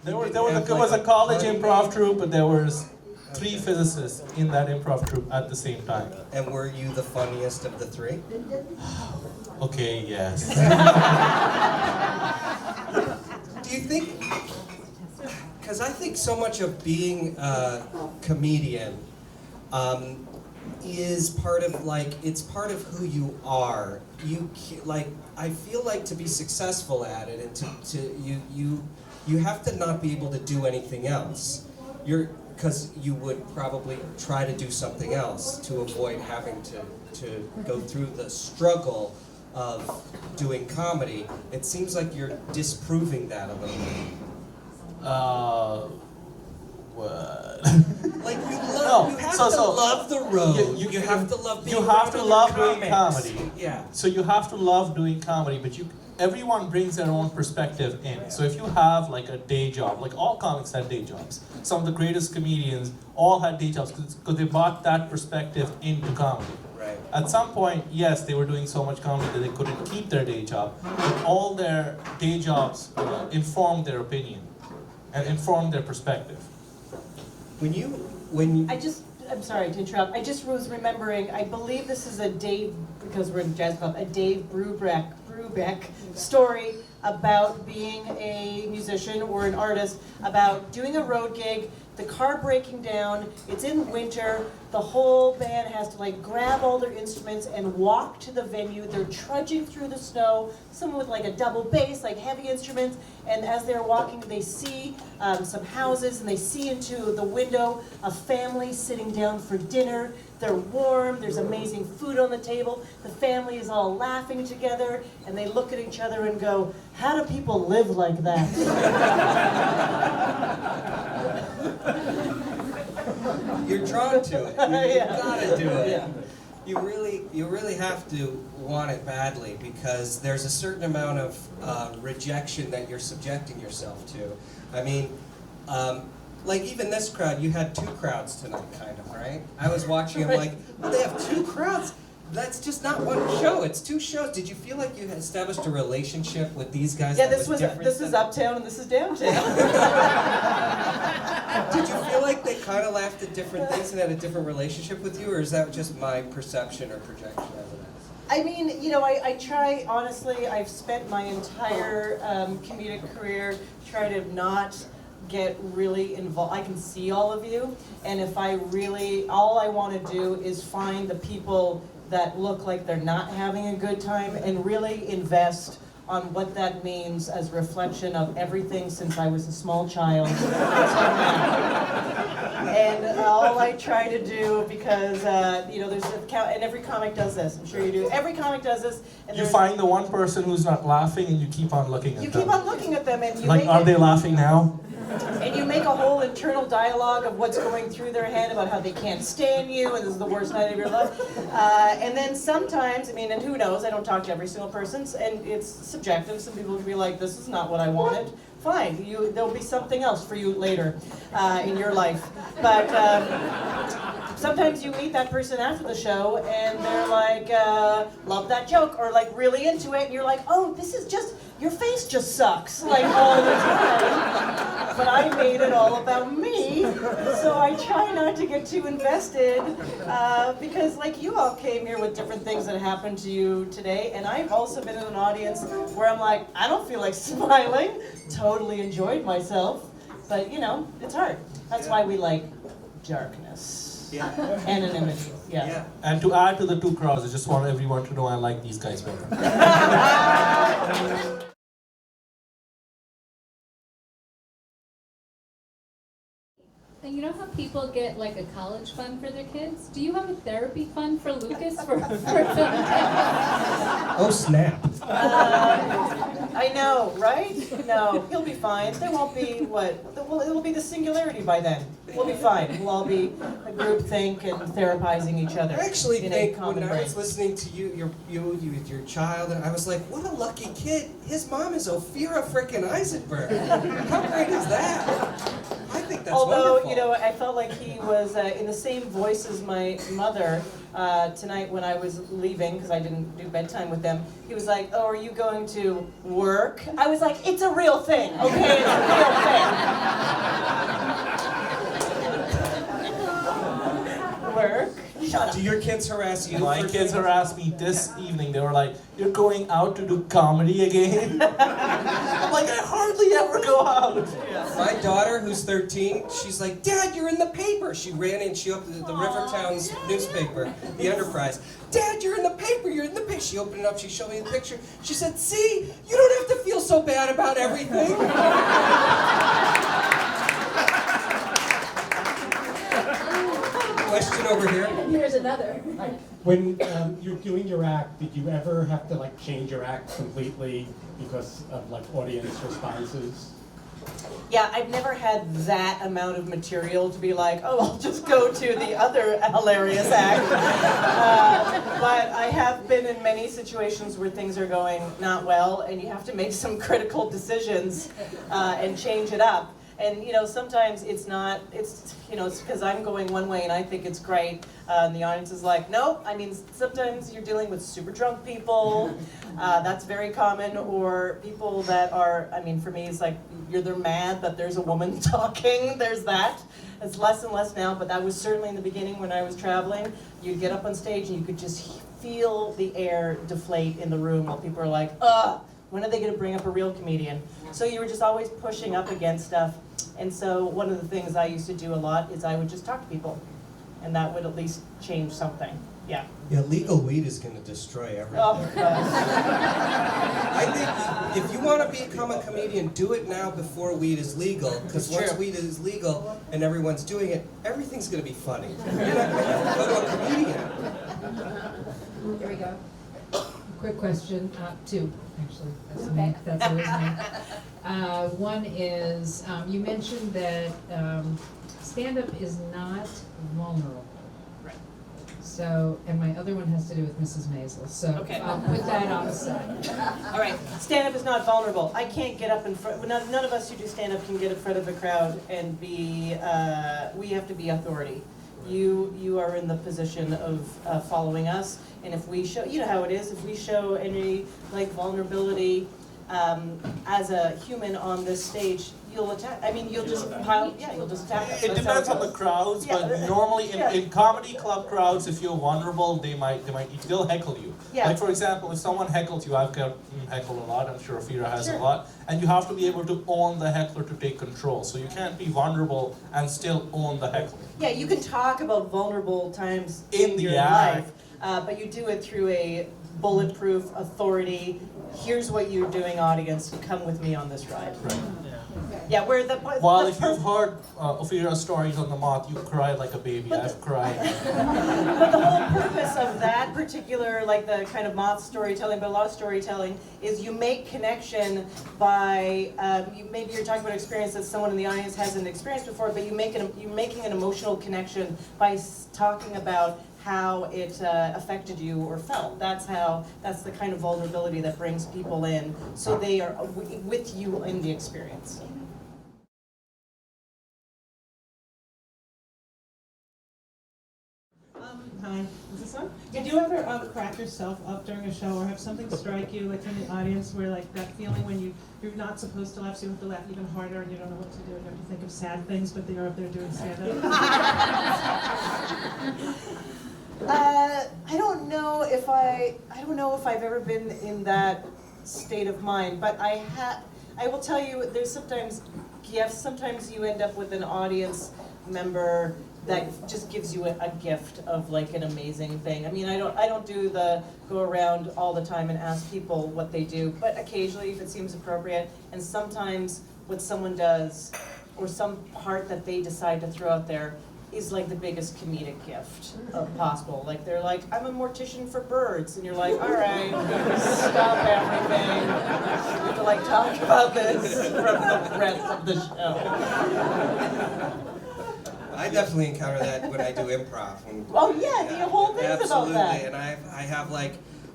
There was a college improv troupe, but there was 3 physicists in that improv troupe at the same time. And were you the funniest of the 3? Okay, yes. Do you think, because I think so much of being a comedian is part of it's part of who you are. I feel like to be successful at it and you have to not be able to do anything else. Because you would probably try to do something else to avoid having to go through the struggle of doing comedy. It seems like you're disproving that a little bit. What? Like you have to love the road. You have to love being doing comedy. Yeah. So you have to love doing comedy, but everyone brings their own perspective in. So if you have like a day job, like all comics had day jobs. Some of the greatest comedians all had day jobs because they brought that perspective into comedy. Right. At some point, yes, they were doing so much comedy that they couldn't keep their day job, but all their day jobs informed their opinion and informed their perspective. I'm sorry to interrupt. I just was remembering, I believe this is a Dave, because we're in a jazz club, a Dave Brubeck story about being a musician or an artist, about doing a road gig, the car breaking down, it's in winter, the whole band has to like grab all their instruments and walk to the venue. They're trudging through the snow, someone with like a double bass, like heavy instruments, and as they're walking they see some houses and they see into the window a family sitting down for dinner. They're warm, there's amazing food on the table, the family is all laughing together, and they look at each other and go, how do people live like that? You're drawn to it. You gotta do it. Yeah. You really have to want it badly because there's a certain amount of rejection that you're subjecting yourself to. I mean, like even this crowd, you had 2 crowds tonight, kind of, right? I was watching, I'm like, oh, they have 2 crowds? That's just not one show, it's 2 shows. Did you feel like you had established a relationship with these guys? Yeah, this is uptown and this is downtown. Did you feel like they kind of laughed at different things and had a different relationship with you, or is that just my perception or projection of it? I mean, I try, honestly, I've spent my entire comedic career trying to not get really involved. I can see all of you, and if all I want to do is find the people that look like they're not having a good time and really invest on what that means as reflection of everything since I was a small child. And all I try to do, because there's and every comic does this. I'm sure you do. Every comic does this. And you find the one person who's not laughing, and you keep on looking at them. You keep on looking at them, and you like, are they laughing now? And you make a whole internal dialogue of what's going through their head about how they can't stand you and this is the worst night of your life. And then sometimes, and who knows, I don't talk to every single person, and it's subjective. Some people will be like, this is not what I wanted. Fine, there'll be something else for you later in your life. But sometimes you meet that person after the show and they're like, love that joke, or like really into it, and you're like, oh, this is just, your face just sucks, like all the time. But I made it all about me, so I try not to get too invested, because like you all came here with different things that happened to you today, and I've also been in an audience where I'm like, I don't feel like smiling, totally enjoyed myself, but it's hard. That's why we like darkness. Yeah. Anonymity. Yeah. And to add to the 2 crowds, I just want everyone to know I like these guys better. And you know how people get like a college fund for their kids? Do you have a therapy fund for Lucas for Oh, snap. I know, right? No, he'll be fine. There won't be it'll be the singularity by then. We'll be fine. We'll all be a group think and therapizing each other. I actually think when I brain. was listening to you with your child, and I was like, what a lucky kid. His mom is Ophira frickin' Eisenberg. How great is that? I think that's Although, wonderful. I felt like he was in the same voice as my mother, tonight when I was leaving, because I didn't do bedtime with them, he was like, "Oh, are you going to work?" I was like, "It's a real thing, okay? It's a real thing." Work? Shut up. Do your kids harass you? My for kids doing- harassed me this evening. They were like, "You're going out to do comedy again?" I'm like, "I hardly ever go out." My daughter, who's 13, she's like, "Dad, you're in the paper." She ran in, she opened the Rivertown's newspaper, the Enterprise. "Dad, you're in the paper, you're in the paper." She opened it up, she showed me the picture. She said, "See, you don't have to feel so bad about everything." Question over here. Here's another. When you're doing your act, did you ever have to like change your act completely because of like audience responses? Yeah, I've never had that amount of material to be like, oh, I'll just go to the other hilarious act. But I have been in many situations where things are going not well, and you have to make some critical decisions and change it up. And you know, sometimes it's not, it's because I'm going one way and I think it's great, and the audience is like, nope. I mean, sometimes you're dealing with super drunk people, that's very common, or people that are, I mean, for me, it's like, they're mad that there's a woman talking, there's that. It's less and less now, but that was certainly in the beginning when I was traveling. You'd get up on stage and you could just feel the air deflate in the room while people are like, ugh, when are they gonna bring up a real comedian? So you were just always pushing up against stuff. And so one of the things I used to do a lot is I would just talk to people, and that would at least change something. Yeah. Yeah, legal weed is going to destroy everything. Oh, gosh. I think if you want to become a comedian, do it now before weed is legal. Because It's once true. weed is legal and everyone's doing it, everything's going to be funny. You're not going to have to go to a comedian. Here we go. Quick question, two, actually, that's Okay. me, that's always me. One is, you mentioned that stand-up is not vulnerable. Right. So, and my other one has to do with Mrs. Maisel, so Okay. I'll put that on the side. All right, stand-up is not vulnerable. I can't get up in front, none of us who do stand-up can get in front of a crowd and be, we have to be authority. You are in the position of following us, and if we show, you know how it is, if we show any like vulnerability as a human on this stage, you'll attack, I mean, you'll just pile, yeah, you'll just attack us. It That's how depends on the goes. crowds, Yeah. but normally Yeah. in comedy club crowds, if you're vulnerable, they'll heckle you. Yeah. Like for example, if someone heckles you, I've got heckled a lot. I'm sure Ophira has Sure. a lot, and you have to be able to own the heckler to take control. So you can't be vulnerable and still own the heckler. Yeah, you can talk about vulnerable times In in the your act. life, but you do it through a bulletproof authority. Here's what you're doing, audience. Come with me on this ride. Right. Yeah, where the While the if you've heard Ophira's stories on the moth, you cried like a baby. But I've cried. But the whole purpose of that particular, like the kind of moth storytelling, but a lot of storytelling, is you make connection by, maybe you're talking about experience that someone in the audience hasn't experienced before, but you're making an emotional connection by talking about how it affected you or felt. That's the kind of vulnerability that brings people in, so they are with you in the experience. Hi, is this on? Did you ever crack yourself up during a show or have something strike you like from the audience where like that feeling when you're not supposed to laugh, so you have to laugh even harder and you don't know what to do and you have to think of sad things, but they're up there doing stand-up? I don't know if I've ever been in that state of mind, but I will tell you, there's sometimes you end up with an audience member that just gives you a gift of like an amazing thing. I mean, I don't do the go around all the time and ask people what they do, but occasionally if it seems appropriate, and sometimes what someone does or some part that they decide to throw out there is like the biggest comedic gift possible. Like they're like, I'm a mortician for birds, and you're like, all right, stop everything. You have to like talk about this for the rest of the show. I definitely encounter that when I do improv. Oh yeah, the whole thing's Absolutely. about that. And I have like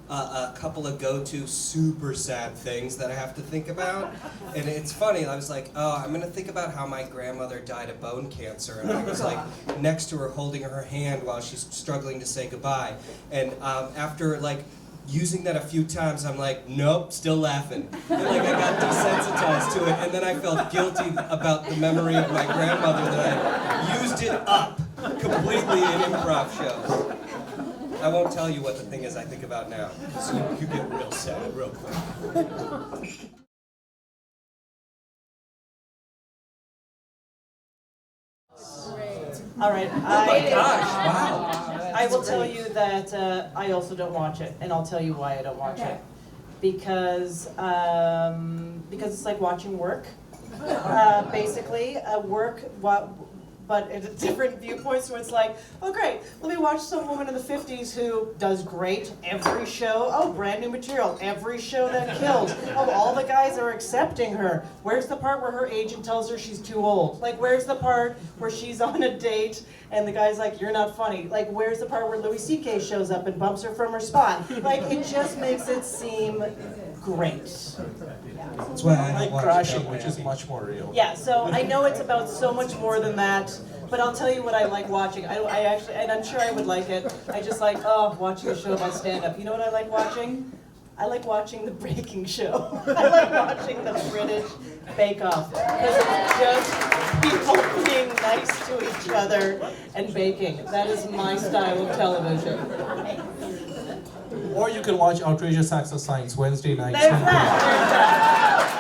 a couple of go-to super sad things that I have to think about. And it's funny, I was like, oh, I'm gonna think about how my grandmother died of bone cancer, and I was like next to her holding her hand while she's struggling to say goodbye. And after like using that a few times, I'm like, nope, still laughing. And like I got desensitized to it, and then I felt guilty about the memory of my grandmother that I used it up completely in improv shows. I won't tell you what the thing is I think about now, so you get real sad real quick. All right, Oh my gosh, wow. I will tell you that I also don't watch it, and I'll tell you why I don't watch it. Because it's like watching work, basically. But at different viewpoints, where it's like, oh great, let me watch some woman in the 50s who does great every show. Oh, brand new material, every show that kills. Oh, all the guys are accepting her. Where's the part where her agent tells her she's too old? Like, where's the part where she's on a date and the guy's like, you're not funny? Like, where's the part where Louis C.K. shows up and bumps her from her spot? Like, it just makes it seem great. That's why I Like watch crashing, Downton which is Abbey. much more real. Yeah, so I know it's about so much more than that, but I'll tell you what I like watching. I actually, and I'm sure I would like it, I just like, watching a show about stand-up. You know what I like watching? I like watching the baking show. I like watching the British Bake Off, because it's just people being nice to each other and baking. That is my style of television. Or you can watch Outrageous Acts of Science Wednesday nights. There's that.